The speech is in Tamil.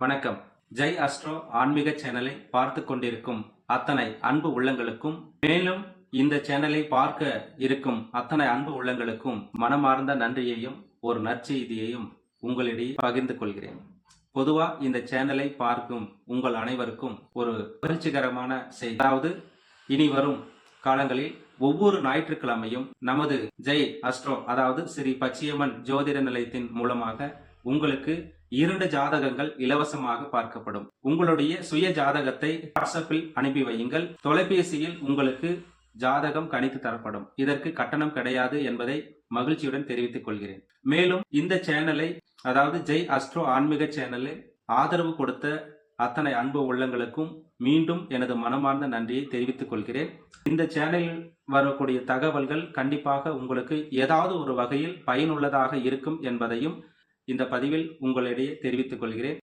வணக்கம். ஜெய் அஸ்ட்ரோ ஆன்மீக சேனலை பார்த்து கொண்டிருக்கும் அத்தனை அன்பு உள்ளங்களுக்கும், மேலும் இந்த சேனலை பார்க்க இருக்கும் அத்தனை அன்பு உள்ளங்களுக்கும் மனமார்ந்த நன்றியையும் ஒரு நற்செய்தியையும் உங்களிடையே பகிர்ந்து கொள்கிறேன். பொதுவா இந்த சேனலை பார்க்கும் உங்கள் அனைவருக்கும் ஒரு மகிழ்ச்சிகரமான செய்தி. அதாவது இனி வரும் காலங்களில் ஒவ்வொரு ஞாயிற்றுக்கிழமையும் நமது ஜெய் அஸ்ட்ரோ அதாவது ஸ்ரீ பச்சையம்மன் ஜோதிட நிலையத்தின் மூலமாக உங்களுக்கு 2 ஜாதகங்கள் இலவசமாக பார்க்கப்படும். உங்களுடைய சுய ஜாதகத்தை வாட்ஸ்அப்பில் அனுப்பி வையுங்கள். தொலைபேசியில் உங்களுக்கு ஜாதகம் கணித்து தரப்படும். இதற்கு கட்டணம் கிடையாது என்பதை மகிழ்ச்சியுடன் தெரிவித்துக் கொள்கிறேன். மேலும் இந்த சேனலை அதாவது ஜெய் அஸ்ட்ரோ ஆன்மீக சேனலை ஆதரவு கொடுத்த அத்தனை அன்பு உள்ளங்களுக்கும் மீண்டும் எனது மனமார்ந்த நன்றியை தெரிவித்துக் கொள்கிறேன். இந்த சேனலில் வரக்கூடிய தகவல்கள் கண்டிப்பாக உங்களுக்கு ஏதாவது ஒரு வகையில் பயனுள்ளதாக இருக்கும் என்பதையும் இந்த பதிவில் உங்களிடையே தெரிவித்துக் கொள்கிறேன்.